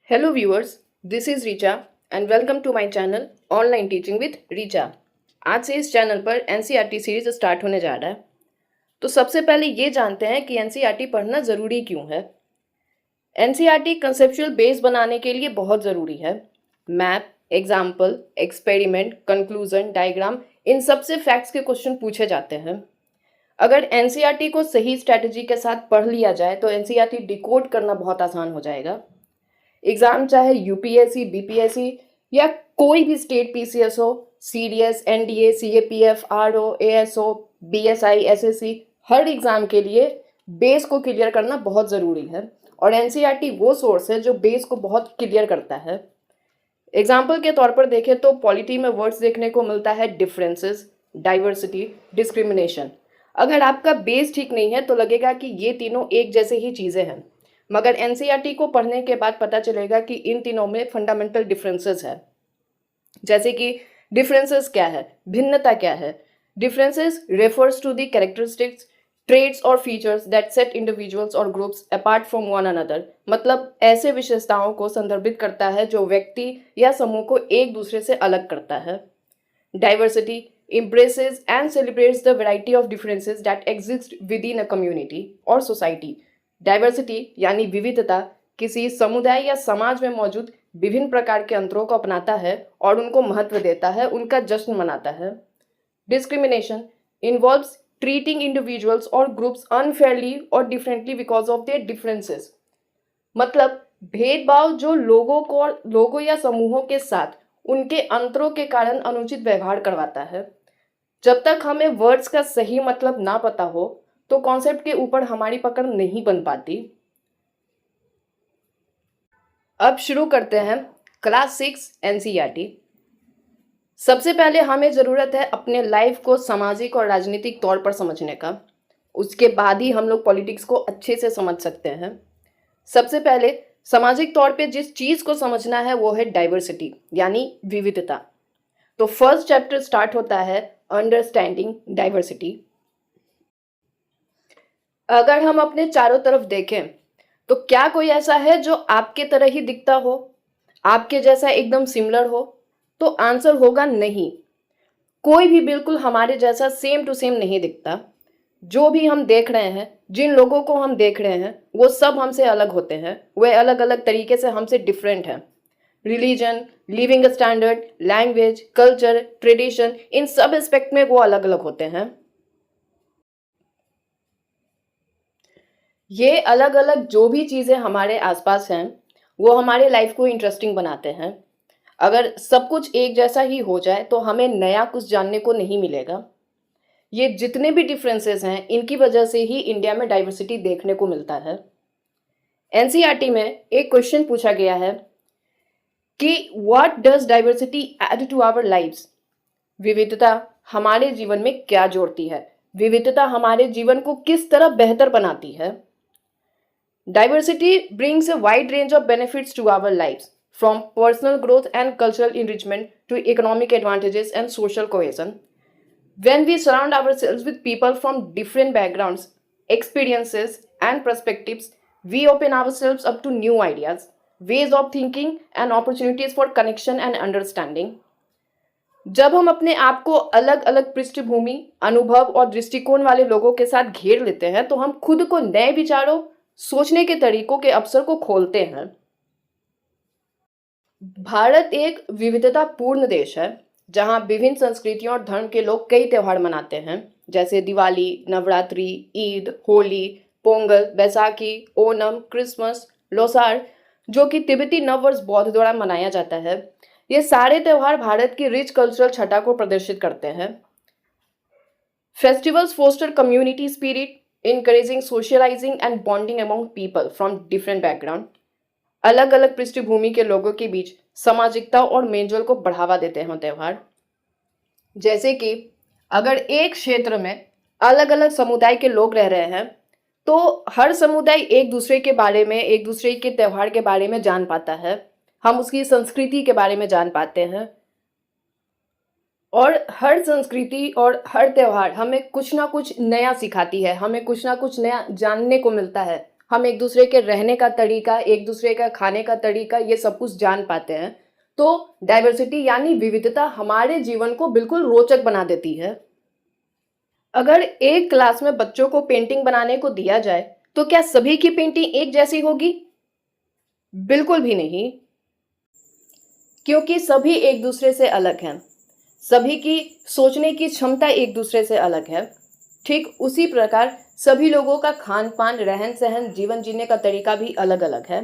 Hello viewers, this is Richa and welcome to my channel Online Teaching with Richa। आज से इस channel पर NCERT series start होने जा रहा है। तो सबसे पहले ये जानते हैं कि एनसीईआरटी पढ़ना ज़रूरी क्यों है। एनसीईआरटी कंसेप्चुअल बेस बनाने के लिए बहुत ज़रूरी है। Map, example, experiment, conclusion, diagram, इन सब से फैक्ट्स के क्वेश्चन पूछे जाते हैं। अगर एनसीईआरटी को सही स्ट्रैटेजी के साथ पढ़ लिया जाए तो एनसीईआरटी डिकोड करना बहुत आसान हो जाएगा। एग्जाम चाहे यूपीएससी, बीपीएससी या कोई भी स्टेट पीसीएस हो, CDS, NDA, CAPF, RO, ASO, BSI, SSC, हर एग्जाम के लिए बेस को क्लियर करना बहुत ज़रूरी है और एनसीईआरटी वो सोर्स है जो बेस को बहुत क्लियर करता है। एग्जाम्पल के तौर पर देखें तो पॉलिटी में वर्ड्स देखने को मिलता है डिफरेंसेस, डाइवर्सिटी, डिस्क्रिमिनेशन। अगर आपका बेस ठीक नहीं है तो लगेगा कि ये तीनों एक जैसे ही चीज़ें हैं, मगर एनसीईआरटी को पढ़ने के बाद पता चलेगा कि इन तीनों में फंडामेंटल डिफरेंसेस है। जैसे कि डिफरेंसेस क्या है, भिन्नता क्या है। Differences refers to the characteristics, traits और फीचर्स दैट सेट इंडिविजुअल्स और groups apart from one another. मतलब ऐसे विशेषताओं को संदर्भित करता है जो व्यक्ति या समूह को एक दूसरे से अलग करता है। Diversity embraces and celebrates the variety of differences that exist within a community or society। Diversity यानी विविधता किसी समुदाय या समाज में मौजूद विभिन्न प्रकार के अंतरों को अपनाता है और उनको महत्व देता है, उनका जश्न मनाता है। डिस्क्रिमिनेशन इन्वॉल्व्स ट्रीटिंग इंडिविजुअल्स और ग्रुप्स अनफेयरली और differently because of their differences. मतलब भेदभाव जो लोगों या समूहों के साथ उनके अंतरों के कारण अनुचित व्यवहार करवाता है। जब तक हमें वर्ड्स का सही मतलब ना पता हो तो कॉन्सेप्ट के ऊपर हमारी पकड़ नहीं बन पाती। अब शुरू करते हैं क्लास 6 एनसीईआरटी। सबसे पहले हमें ज़रूरत है अपने लाइफ को सामाजिक और राजनीतिक तौर पर समझने का। उसके बाद ही हम लोग पॉलिटिक्स को अच्छे से समझ सकते हैं। सबसे पहले सामाजिक तौर पे जिस चीज़ को समझना है वो है डाइवर्सिटी यानी विविधता। तो फर्स्ट चैप्टर स्टार्ट होता है अंडरस्टैंडिंग डाइवर्सिटी। अगर हम अपने चारों तरफ देखें तो क्या कोई ऐसा है जो आपके तरह ही दिखता हो, आपके जैसा एकदम सिमिलर हो? तो आंसर होगा नहीं। कोई भी बिल्कुल हमारे जैसा सेम टू सेम नहीं दिखता। जो भी हम देख रहे हैं, जिन लोगों को हम देख रहे हैं, वो सब हमसे अलग होते हैं। वे अलग अलग तरीके से हमसे डिफरेंट हैं। Religion, living standard, language, culture, tradition, इन सब एस्पेक्ट में वो अलग अलग होते हैं। ये अलग अलग जो भी चीज़ें हमारे आसपास हैं वो हमारे लाइफ को इंटरेस्टिंग बनाते हैं। अगर सब कुछ एक जैसा ही हो जाए तो हमें नया कुछ जानने को नहीं मिलेगा। ये जितने भी डिफरेंसेस हैं इनकी वजह से ही इंडिया में डाइवर्सिटी देखने को मिलता है। एनसीईआरटी में एक क्वेश्चन पूछा गया है कि what does diversity add to our lives. विविधता हमारे जीवन में क्या जोड़ती है, विविधता हमारे जीवन को किस तरह बेहतर बनाती है। Diversity brings a wide range of benefits to our lives, from personal growth and cultural enrichment to economic advantages and social cohesion. When we surround ourselves with people from different backgrounds, experiences, and perspectives, we open ourselves up to new ideas, ways of thinking, and opportunities for connection and understanding. जब हम अपने आप को अलग अलग पृष्ठभूमि, अनुभव और दृष्टिकोण वाले लोगों के साथ घेर लेते हैं तो हम खुद को नए विचारों, सोचने के तरीकों के अवसर को खोलते हैं। भारत एक विविधतापूर्ण देश है जहाँ विभिन्न संस्कृतियों और धर्म के लोग कई त्यौहार मनाते हैं, जैसे दिवाली, नवरात्रि, ईद, होली, पोंगल, बैसाखी, ओणम, क्रिसमस, लोसार, जो कि तिब्बती नववर्ष बौद्ध द्वारा मनाया जाता है। ये सारे त्यौहार भारत की रिच कल्चरल छटा को प्रदर्शित करते हैं। Festivals foster community spirit, encouraging socializing and bonding among people from different background। अलग अलग पृष्ठभूमि के लोगों के बीच सामाजिकता और मेलजोल को बढ़ावा देते हैं त्यौहार। जैसे कि अगर एक क्षेत्र में अलग अलग समुदाय के लोग रह रहे हैं तो हर समुदाय एक दूसरे के बारे में, एक दूसरे के त्यौहार के बारे में जान पाता है। हम उसकी संस्कृति के बारे में जान पाते हैं और हर संस्कृति और हर त्यौहार हमें कुछ ना कुछ नया सिखाती है, हमें कुछ ना कुछ नया जानने को मिलता है हम एक दूसरे के रहने का तरीका, एक दूसरे का खाने का तरीका, ये सब कुछ जान पाते हैं। तो डाइवर्सिटी यानी विविधता हमारे जीवन को बिल्कुल रोचक बना देती है। अगर एक क्लास में बच्चों को पेंटिंग बनाने को दिया जाए तो क्या सभी की पेंटिंग एक जैसी होगी? बिल्कुल भी नहीं, क्योंकि सभी एक दूसरे से अलग हैं। सभी की सोचने की क्षमता एक दूसरे से अलग है। ठीक उसी प्रकार सभी लोगों का खान पान, रहन सहन, जीवन जीने का तरीका भी अलग अलग है।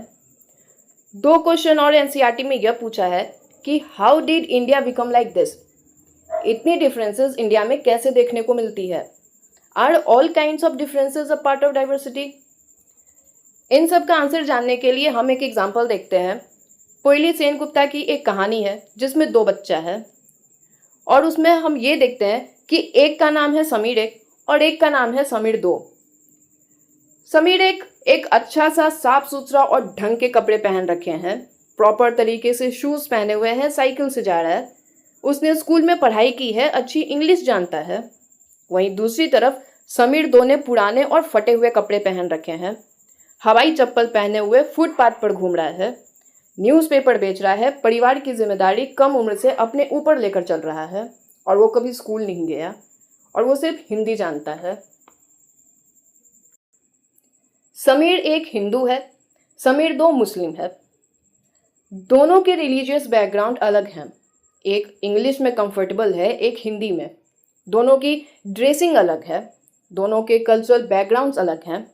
2 क्वेश्चन और एनसीईआरटी में यह पूछा है कि how did India become like this? इतनी डिफरेंसेस इंडिया में कैसे देखने को मिलती है? Are all kinds of differences a part of diversity? इन सब का आंसर जानने के लिए हम एक एग्जाम्पल देखते हैं। पोयली सेनगुप्ता की एक कहानी है जिसमें 2 बच्चा है और उसमें हम ये देखते हैं कि एक का नाम है समीर एक और एक का नाम है समीर दो। समीर एक अच्छा सा साफ सुथरा और ढंग के कपड़े पहन रखे हैं, प्रॉपर तरीके से शूज पहने हुए हैं, साइकिल से जा रहा है, उसने स्कूल में पढ़ाई की है, अच्छी इंग्लिश जानता है। वहीं दूसरी तरफ समीर दो ने पुराने और फटे हुए कपड़े पहन रखे हैं, हवाई चप्पल पहने हुए फुटपाथ पर घूम रहा है, न्यूज़पेपर बेच रहा है, परिवार की जिम्मेदारी कम उम्र से अपने ऊपर लेकर चल रहा है और वो कभी स्कूल नहीं गया और वो सिर्फ हिंदी जानता है। समीर एक हिंदू है, समीर दो मुस्लिम है। दोनों के रिलीजियस बैकग्राउंड अलग हैं। एक इंग्लिश में कंफर्टेबल है, एक हिंदी में। दोनों की ड्रेसिंग अलग है, दोनों के कल्चरल बैकग्राउंड्स अलग हैं।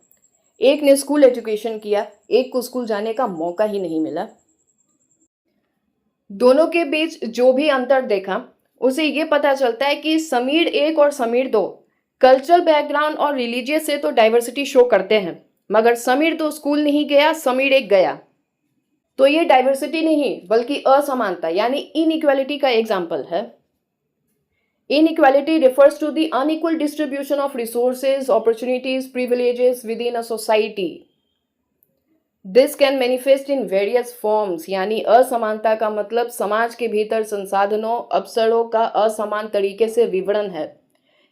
एक ने स्कूल एजुकेशन किया, एक को स्कूल जाने का मौका ही नहीं मिला। दोनों के बीच जो भी अंतर देखा उसे ये पता चलता है कि समीर एक और समीर दो कल्चरल बैकग्राउंड और रिलीजियस से तो डाइवर्सिटी शो करते हैं, मगर समीर दो स्कूल नहीं गया, समीर एक गया। तो ये डाइवर्सिटी नहीं बल्कि असमानता यानी इनइक्वालिटी का एग्जाम्पल है। Inequality refers to the unequal distribution of resources, opportunities, privileges within a society. This can manifest in various forms, यानी असमानता का मतलब समाज के भीतर संसाधनों, अवसरों का असमान तरीके से विवरण है।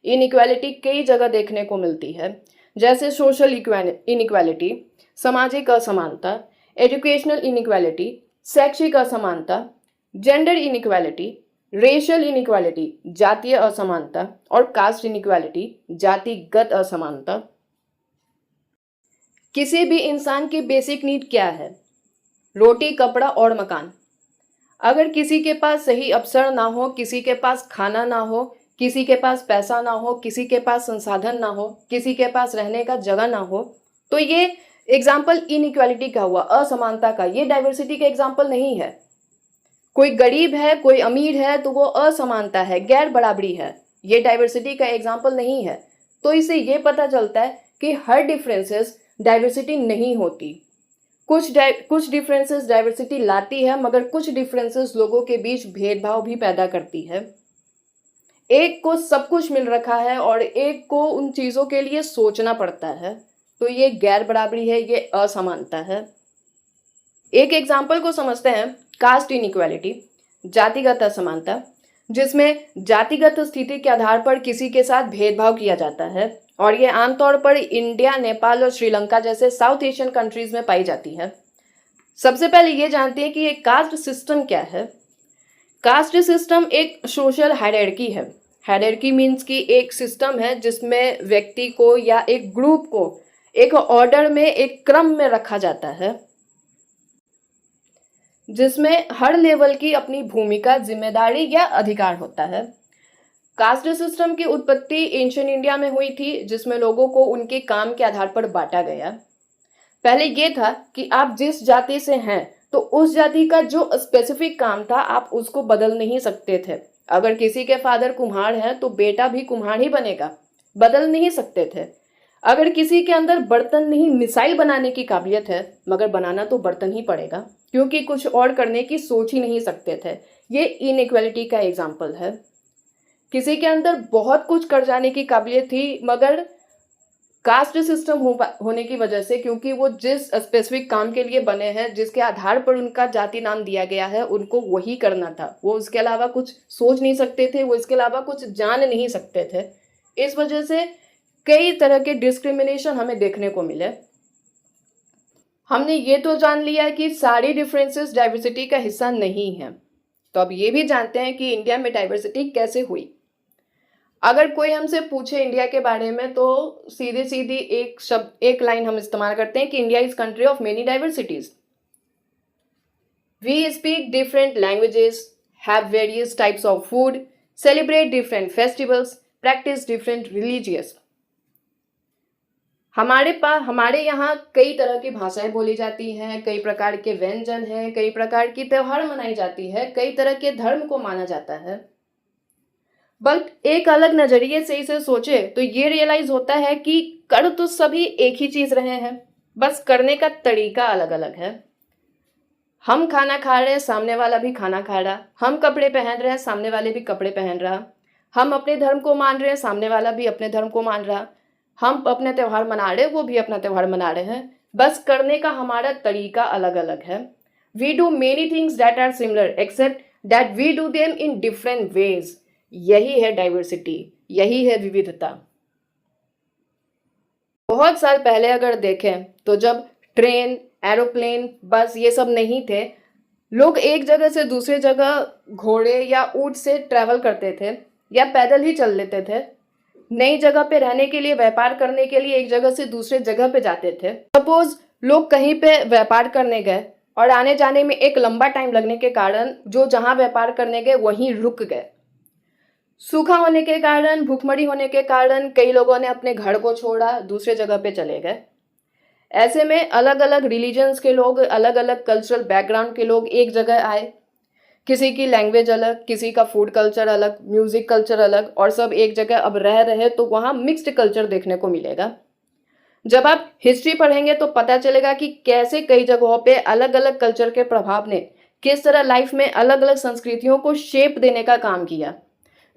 इनइक्वालिटी कई जगह देखने को मिलती है, जैसे सोशल इनइक्वालिटी, सामाजिक असमानता, एजुकेशनल इनइक्वालिटी, शैक्षिक असमानता, जेंडर इनइक्वालिटी, रेशियल इनइक्वालिटी, जातीय असमानता और कास्ट इनइक्वालिटी, जातिगत असमानता। किसी भी इंसान की बेसिक नीड क्या है? रोटी, कपड़ा और मकान। अगर किसी के पास सही अवसर ना हो, किसी के पास खाना ना हो, किसी के पास पैसा ना हो, किसी के पास संसाधन ना हो, किसी के पास रहने का जगह ना हो, तो ये एग्जाम्पल इनइक्वालिटी का हुआ, असमानता का। ये डाइवर्सिटी का एग्जाम्पल नहीं है। कोई गरीब है, कोई अमीर है, तो वो असमानता है, गैर बराबरी है, ये डाइवर्सिटी का एग्जाम्पल नहीं है। तो इससे ये पता चलता है कि हर डिफरेंसेस डाइवर्सिटी नहीं होती। कुछ डिफरेंसेस डाइवर्सिटी लाती है, मगर कुछ डिफरेंसेस लोगों के बीच भेदभाव भी पैदा करती है। एक को सब कुछ मिल रखा है और एक को उन चीज़ों के लिए सोचना पड़ता है, तो ये गैर बराबरी है, ये असमानता है। एक एग्जाम्पल को समझते हैं, कास्ट इनइक्वालिटी, जातिगत असमानता, जिसमें जातिगत स्थिति के आधार पर किसी के साथ भेदभाव किया जाता है और ये आमतौर पर इंडिया, नेपाल और श्रीलंका जैसे साउथ एशियन कंट्रीज में पाई जाती है। सबसे पहले ये जानते हैं कि ये कास्ट सिस्टम क्या है। कास्ट सिस्टम एक सोशल हायरार्की है। हायरार्की मीन्स कि एक सिस्टम है जिसमें व्यक्ति को या एक ग्रुप को एक ऑर्डर में, एक क्रम में रखा जाता है, जिसमें हर लेवल की अपनी भूमिका, जिम्मेदारी या अधिकार होता है। कास्ट सिस्टम की उत्पत्ति एंशिएंट इंडिया में हुई थी, जिसमें लोगों को उनके काम के आधार पर बांटा गया। पहले ये था कि आप जिस जाति से हैं तो उस जाति का जो स्पेसिफिक काम था आप उसको बदल नहीं सकते थे। अगर किसी के फादर कुम्हार हैं तो बेटा भी कुम्हार ही बनेगा, बदल नहीं सकते थे। अगर किसी के अंदर बर्तन नहीं, मिसाइल बनाने की काबिलियत है, मगर बनाना तो बर्तन ही पड़ेगा, क्योंकि कुछ और करने की सोच ही नहीं सकते थे। ये इनइक्वालिटी का एग्जाम्पल है। किसी के अंदर बहुत कुछ कर जाने की काबिलियत थी, मगर कास्ट सिस्टम होने की वजह से, क्योंकि वो जिस स्पेसिफिक काम के लिए बने हैं, जिसके आधार पर उनका जाति नाम दिया गया है, उनको वही करना था। वो उसके अलावा कुछ सोच नहीं सकते थे, वो इसके अलावा कुछ जान नहीं सकते थे। इस वजह से कई तरह के डिस्क्रिमिनेशन हमें देखने को मिले। हमने ये तो जान लिया कि सारी डिफरेंसेस डाइवर्सिटी का हिस्सा नहीं हैं। तो अब ये भी जानते हैं कि इंडिया में डाइवर्सिटी कैसे हुई। अगर कोई हमसे पूछे इंडिया के बारे में तो सीधे सीधी एक शब्द, एक लाइन हम इस्तेमाल करते हैं कि India is country of many diversities. We speak different languages, have various types of food, celebrate different festivals, practice different religious. हमारे यहाँ कई तरह की भाषाएं बोली जाती हैं, कई प्रकार के व्यंजन हैं, कई प्रकार की त्योहार मनाई जाती है, कई तरह के धर्म को माना जाता है। बट एक अलग नजरिए से इसे सोचे तो ये रियलाइज होता है कि कर तो सभी एक ही चीज रहे हैं, बस करने का तरीका अलग अलग है। हम खाना खा रहे हैं, सामने वाला भी खाना खा रहा। हम कपड़े पहन रहे हैं, सामने वाले भी कपड़े पहन रहा। हम अपने धर्म को मान रहे हैं, सामने वाला भी अपने धर्म को मान रहा। हम अपने त्यौहार मना रहे हैं, वो भी अपना त्यौहार मना रहे हैं, बस करने का हमारा तरीका अलग अलग है। We do many things that are similar except that we do them in different ways. यही है डाइवर्सिटी, यही है विविधता। बहुत साल पहले अगर देखें तो जब ट्रेन, एरोप्लेन, बस ये सब नहीं थे, लोग एक जगह से दूसरी जगह घोड़े या ऊंट से ट्रैवल करते थे या पैदल ही चल लेते थे। नई जगह पे रहने के लिए, व्यापार करने के लिए एक जगह से दूसरे जगह पे जाते थे। सपोज लोग कहीं पे व्यापार करने गए और आने जाने में एक लंबा टाइम लगने के कारण जो जहां व्यापार करने गए वहीं रुक गए। सूखा होने के कारण, भूखमरी होने के कारण कई लोगों ने अपने घर को छोड़ा, दूसरे जगह पे चले गए। ऐसे में अलग अलग रिलीजन्स के लोग, अलग अलग कल्चरल बैकग्राउंड के लोग एक जगह आए। किसी की लैंग्वेज अलग, किसी का फूड कल्चर अलग, म्यूजिक कल्चर अलग, और सब एक जगह अब रह रहे तो वहाँ मिक्स्ड कल्चर देखने को मिलेगा। जब आप हिस्ट्री पढ़ेंगे तो पता चलेगा कि कैसे कई जगहों पे अलग अलग कल्चर के प्रभाव ने किस तरह लाइफ में अलग अलग संस्कृतियों को शेप देने का काम किया।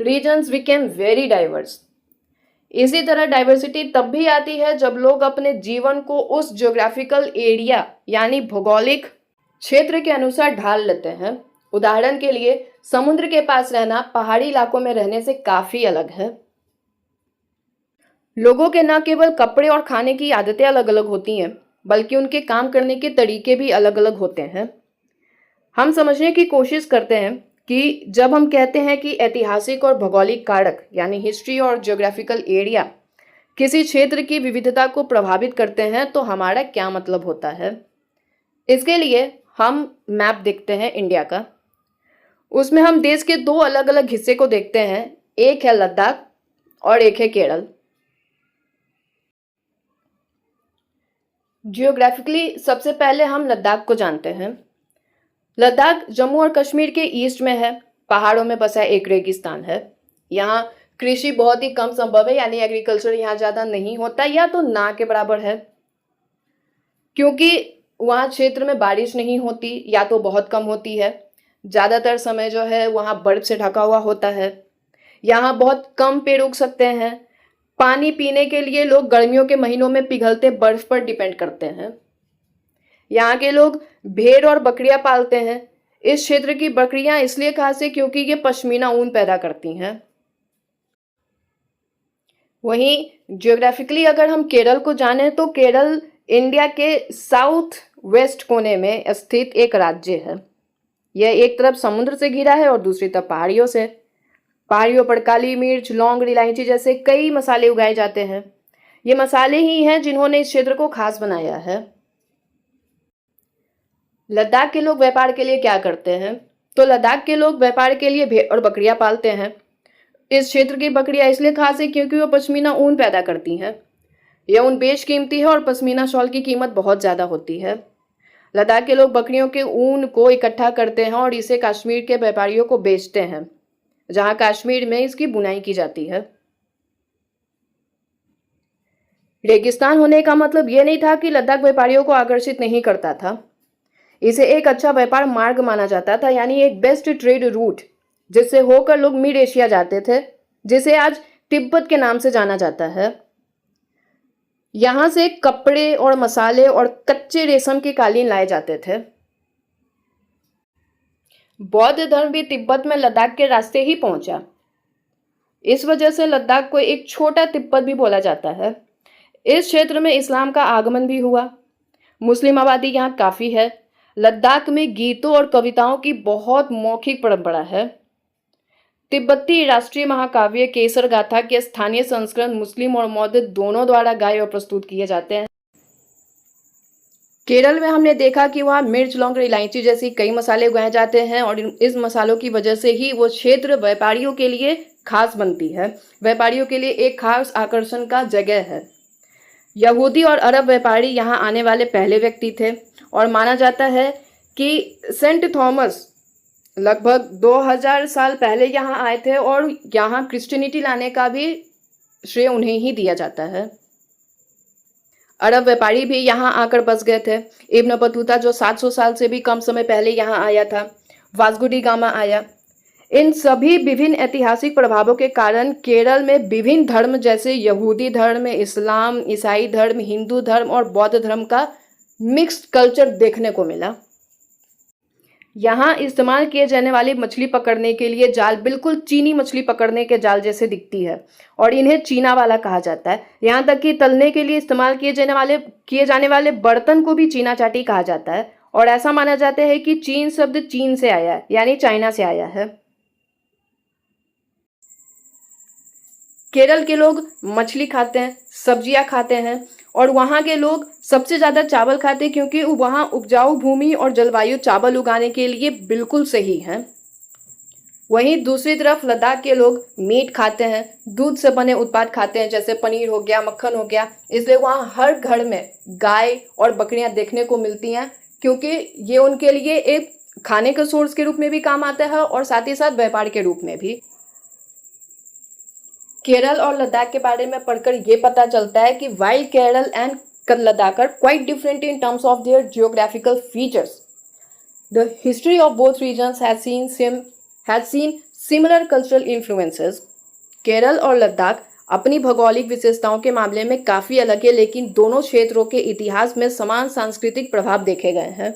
Regions became very diverse. इसी तरह डाइवर्सिटी तब भी आती है जब लोग अपने जीवन को उस ज्योग्राफिकल एरिया यानी भौगोलिक क्षेत्र के अनुसार ढाल लेते हैं। उदाहरण के लिए समुद्र के पास रहना पहाड़ी इलाकों में रहने से काफी अलग है। लोगों के न केवल कपड़े और खाने की आदतें अलग अलग होती हैं, बल्कि उनके काम करने के तरीके भी अलग अलग होते हैं। हम समझने की कोशिश करते हैं कि जब हम कहते हैं कि ऐतिहासिक और भौगोलिक कारक यानी हिस्ट्री और ज्योग्राफिकल एरिया किसी क्षेत्र की विविधता को प्रभावित करते हैं तो हमारा क्या मतलब होता है। इसके लिए हम मैप देखते हैं इंडिया का। उसमें हम देश के दो अलग अलग हिस्से को देखते हैं, एक है लद्दाख और एक है केरल। जियोग्राफिकली सबसे पहले हम लद्दाख को जानते हैं। लद्दाख जम्मू और कश्मीर के ईस्ट में है, पहाड़ों में बसा एक रेगिस्तान है। यहाँ कृषि बहुत ही कम संभव है, यानी एग्रीकल्चर यहाँ ज़्यादा नहीं होता या तो ना के बराबर है, क्योंकि वहाँ क्षेत्र में बारिश नहीं होती या तो बहुत कम होती है। ज़्यादातर समय जो है वहाँ बर्फ से ढका हुआ होता है। यहाँ बहुत कम पेड़ उग सकते हैं। पानी पीने के लिए लोग गर्मियों के महीनों में पिघलते बर्फ पर डिपेंड करते हैं। यहाँ के लोग भेड़ और बकरियां पालते हैं। इस क्षेत्र की बकरियां इसलिए खास है क्योंकि ये पश्मीना ऊन पैदा करती हैं। वहीं ज्योग्राफिकली अगर हम केरल को जानें तो केरल इंडिया के साउथ वेस्ट कोने में स्थित एक राज्य है। यह एक तरफ समुद्र से घिरा है और दूसरी तरफ पहाड़ियों से। पहाड़ियों पर काली मिर्च, लौंग, इलायची जैसे कई मसाले उगाए जाते हैं। ये मसाले ही हैं जिन्होंने इस क्षेत्र को खास बनाया है। लद्दाख के लोग व्यापार के लिए क्या करते हैं? तो लद्दाख के लोग व्यापार के लिए भेड़ और बकरियां पालते हैं। इस क्षेत्र की बकरियां इसलिए खास है क्योंकि वो पश्मीना ऊन पैदा करती हैं। यह ऊन बेशकीमती है और पश्मीना शॉल की कीमत बहुत ज़्यादा होती है। लद्दाख के लोग बकरियों के ऊन को इकट्ठा करते हैं और इसे कश्मीर के व्यापारियों को बेचते हैं, जहां कश्मीर में इसकी बुनाई की जाती है। रेगिस्तान होने का मतलब यह नहीं था कि लद्दाख व्यापारियों को आकर्षित नहीं करता था। इसे एक अच्छा व्यापार मार्ग माना जाता था, यानी एक बेस्ट ट्रेड रूट जिससे होकर लोग मिड एशिया जाते थे, जिसे आज तिब्बत के नाम से जाना जाता है। यहां से कपड़े और मसाले और कच्चे रेशम के कालीन लाए जाते थे। बौद्ध धर्म भी तिब्बत में लद्दाख के रास्ते ही पहुंचा। इस वजह से लद्दाख को एक छोटा तिब्बत भी बोला जाता है। इस क्षेत्र में इस्लाम का आगमन भी हुआ। मुस्लिम आबादी यहाँ काफ़ी है। लद्दाख में गीतों और कविताओं की बहुत मौखिक परंपरा है। तिब्बती राष्ट्रीय महाकाव्य केसर गाथा के स्थानीय संस्करण मुस्लिम और मौर्य दोनों द्वारा गाए और प्रस्तुत किए जाते हैं। केरल में हमने देखा कि वहाँ मिर्च, लौंग और इलायची जैसी कई मसाले उगाए जाते हैं और इस मसालों की वजह से ही वो क्षेत्र व्यापारियों के लिए खास बनती है। व्यापारियों के लिए एक खास आकर्षण का जगह है। यहूदी और अरब व्यापारी यहाँ आने वाले पहले व्यक्ति थे और माना जाता है कि सेंट थॉमस लगभग 2000 साल पहले यहाँ आए थे और यहाँ क्रिश्चियनिटी लाने का भी श्रेय उन्हें ही दिया जाता है। अरब व्यापारी भी यहाँ आकर बस गए थे। इब्न बतूता जो 700 साल से भी कम समय पहले यहाँ आया था, वास्को डी गामा आया। इन सभी विभिन्न ऐतिहासिक प्रभावों के कारण केरल में विभिन्न धर्म जैसे यहूदी धर्म, इस्लाम, ईसाई धर्म, हिंदू धर्म और बौद्ध धर्म का मिक्स्ड कल्चर देखने को मिला। यहाँ इस्तेमाल किए जाने वाली मछली पकड़ने के लिए जाल बिल्कुल चीनी मछली पकड़ने के जाल जैसे दिखती है और इन्हें चीना वाला कहा जाता है। यहाँ तक कि तलने के लिए इस्तेमाल किए जाने वाले बर्तन को भी चीना चाटी कहा जाता है और ऐसा माना जाता है कि चीन शब्द चीन से आया है, यानी चाइना से आया है। केरल के लोग मछली खाते हैं, सब्जियां खाते हैं और वहाँ के लोग सबसे ज़्यादा चावल खाते हैं क्योंकि वहाँ उपजाऊ भूमि और जलवायु चावल उगाने के लिए बिल्कुल सही है। वहीं दूसरी तरफ लद्दाख के लोग मीट खाते हैं, दूध से बने उत्पाद खाते हैं जैसे पनीर हो गया, मक्खन हो गया। इसलिए वहाँ हर घर में गाय और बकरियां देखने को मिलती हैं क्योंकि ये उनके लिए एक खाने के सोर्स के रूप में भी काम आता है और साथ ही साथ व्यापार के रूप में भी। केरल और लद्दाख के बारे में पढ़कर ये पता चलता है कि while Kerala and Ladakh are quite different in terms of their geographical features. The history of both regions has seen similar cultural influences. Kerala और लद्दाख अपनी भौगोलिक विशेषताओं के मामले में काफ़ी अलग है, लेकिन दोनों क्षेत्रों के इतिहास में समान सांस्कृतिक प्रभाव देखे गए हैं।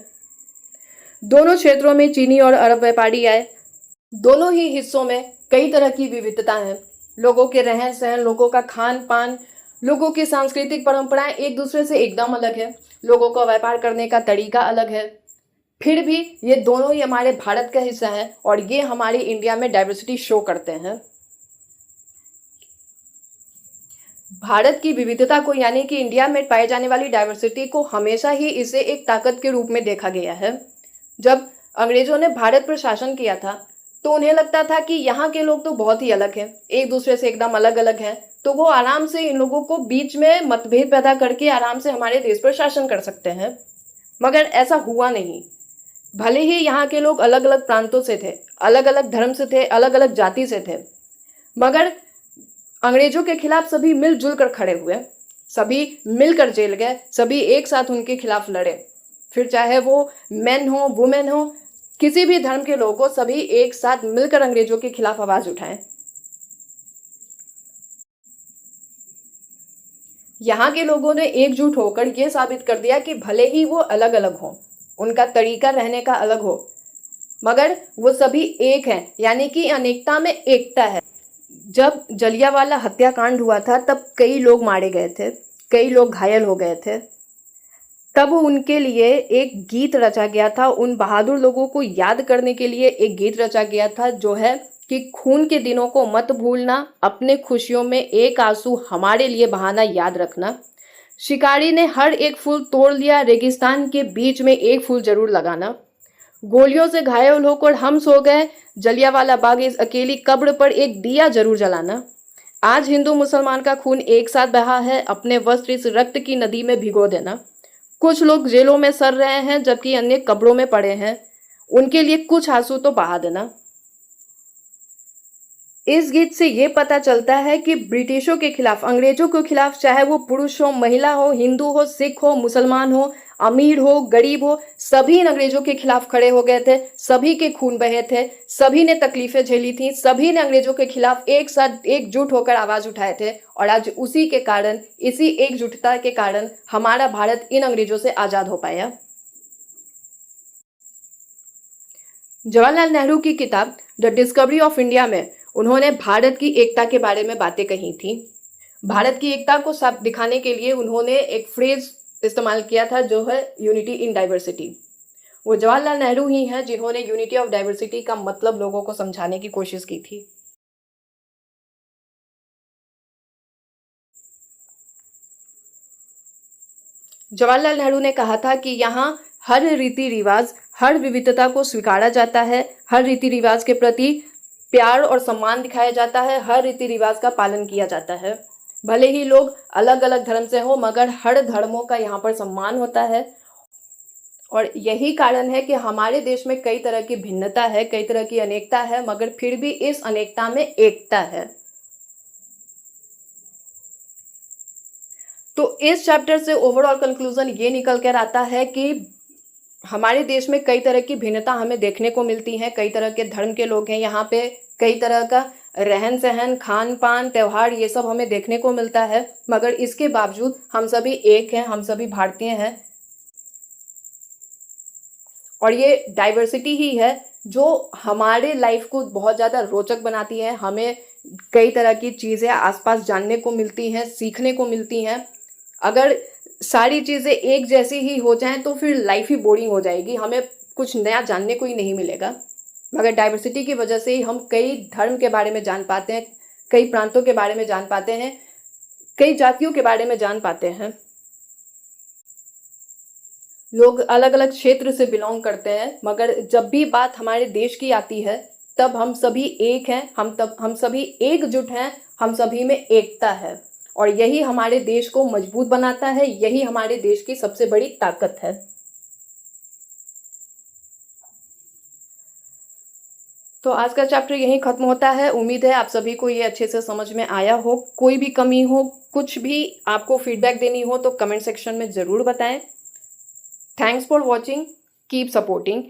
दोनों क्षेत्रों में चीनी और अरब व्यापारी आए। दोनों ही हिस्सों में कई तरह की विविधता है। लोगों के रहन सहन, लोगों का खान पान, लोगों की सांस्कृतिक परंपराएं एक दूसरे से एकदम अलग है। लोगों का व्यापार करने का तरीका अलग है। फिर भी ये दोनों ही हमारे भारत का हिस्सा है और ये हमारे इंडिया में डाइवर्सिटी शो करते हैं। भारत की विविधता को यानी कि इंडिया में पाई जाने वाली डाइवर्सिटी को हमेशा ही इसे एक ताकत के रूप में देखा गया है। जब अंग्रेजों ने भारत पर शासन किया था तो उन्हें लगता था कि यहाँ के लोग तो बहुत ही अलग हैं, एक दूसरे से एकदम अलग अलग हैं, तो वो आराम से इन लोगों को बीच में मतभेद पैदा करके आराम से हमारे देश पर शासन कर सकते हैं। मगर ऐसा हुआ नहीं। भले ही यहाँ के लोग अलग अलग प्रांतों से थे, अलग अलग धर्म से थे, अलग अलग जाति से थे, मगर अंग्रेजों के खिलाफ सभी मिलजुल कर खड़े हुए, सभी मिलकर जेल गए, सभी एक साथ उनके खिलाफ लड़े। फिर चाहे वो मेन हो, वुमेन हो, किसी भी धर्म के लोगों को सभी एक साथ मिलकर अंग्रेजों के खिलाफ आवाज उठाएं। यहाँ के लोगों ने एकजुट होकर यह साबित कर दिया कि भले ही वो अलग अलग हों, उनका तरीका रहने का अलग हो, मगर वो सभी एक हैं, यानी कि अनेकता में एकता है। जब जलियांवाला हत्याकांड हुआ था तब कई लोग मारे गए थे, कई लोग घायल हो गए थे। तब उनके लिए एक गीत रचा गया था, उन बहादुर लोगों को याद करने के लिए एक गीत रचा गया था जो है कि खून के दिनों को मत भूलना, अपने खुशियों में एक आंसू हमारे लिए बहाना याद रखना। शिकारी ने हर एक फूल तोड़ लिया, रेगिस्तान के बीच में एक फूल जरूर लगाना। गोलियों से घायल होकर हम सो गए, जलियांवाला बाग इस अकेली कब्र पर एक दिया जरूर जलाना। आज हिंदू मुसलमान का खून एक साथ बहा है, अपने वस्त्र इस रक्त की नदी में भिगो देना। कुछ लोग जेलों में सड़ रहे हैं जबकि अन्य कब्रों में पड़े हैं, उनके लिए कुछ आंसू तो बहा देना। इस गीत से ये पता चलता है कि ब्रिटिशों के खिलाफ, अंग्रेजों के खिलाफ, चाहे वो पुरुष हो, महिला हो, हिंदू हो, सिख हो, मुसलमान हो, अमीर हो, गरीब हो, सभी इन अंग्रेजों के खिलाफ खड़े हो गए थे। सभी के खून बहे थे, सभी ने तकलीफें झेली थी, सभी ने अंग्रेजों के खिलाफ एक साथ एकजुट होकर आवाज उठाए थे और आज उसी के कारण, इसी एकजुटता के कारण हमारा भारत इन अंग्रेजों से आजाद हो पाया। जवाहरलाल नेहरू की किताब द डिस्कवरी ऑफ इंडिया में उन्होंने भारत की एकता के बारे में बातें कही थी। भारत की एकता को साफ दिखाने के लिए उन्होंने एक फ्रेज इस्तेमाल किया था, जो है यूनिटी इन डाइवर्सिटी। वो जवाहरलाल नेहरू ही हैं जिन्होंने यूनिटी ऑफ डाइवर्सिटी का मतलब लोगों को समझाने की कोशिश की थी। जवाहरलाल नेहरू ने कहा था कि यहाँ हर रीति रिवाज, हर विविधता को स्वीकारा जाता है, हर रीति रिवाज के प्रति प्यार और सम्मान दिखाया जाता है, हर रीति रिवाज का पालन किया जाता है। भले ही लोग अलग अलग धर्म से हो, मगर हर धर्मों का यहाँ पर सम्मान होता है। और यही कारण है कि हमारे देश में कई तरह की भिन्नता है, कई तरह की अनेकता है, मगर फिर भी इस अनेकता में एकता है। तो इस चैप्टर से ओवरऑल कंक्लूजन ये निकल कर आता है कि हमारे देश में कई तरह की भिन्नता हमें देखने को मिलती है, कई तरह के धर्म के लोग हैं यहाँ पे, कई तरह का रहन सहन, खान पान, त्यौहार, ये सब हमें देखने को मिलता है, मगर इसके बावजूद हम सभी एक हैं, हम सभी भारतीय हैं। और ये डाइवर्सिटी ही है जो हमारे लाइफ को बहुत ज़्यादा रोचक बनाती है। हमें कई तरह की चीज़ें आसपास जानने को मिलती हैं, सीखने को मिलती हैं। अगर सारी चीज़ें एक जैसी ही हो जाएं तो फिर लाइफ ही बोरिंग हो जाएगी, हमें कुछ नया जानने को ही नहीं मिलेगा। मगर डाइवर्सिटी की वजह से ही हम कई धर्म के बारे में जान पाते हैं, कई प्रांतों के बारे में जान पाते हैं, कई जातियों के बारे में जान पाते हैं। लोग अलग अलग क्षेत्र से बिलोंग करते हैं, मगर जब भी बात हमारे देश की आती है तब हम सभी एक हैं, हम सभी एकजुट हैं, हम सभी में एकता है। और यही हमारे देश को मजबूत बनाता है, यही हमारे देश की सबसे बड़ी ताकत है। तो आज का चैप्टर यहीं खत्म होता है। उम्मीद है आप सभी को ये अच्छे से समझ में आया हो। कोई भी कमी हो, कुछ भी आपको फीडबैक देनी हो तो कमेंट सेक्शन में ज़रूर बताएं। Thanks for watching, keep supporting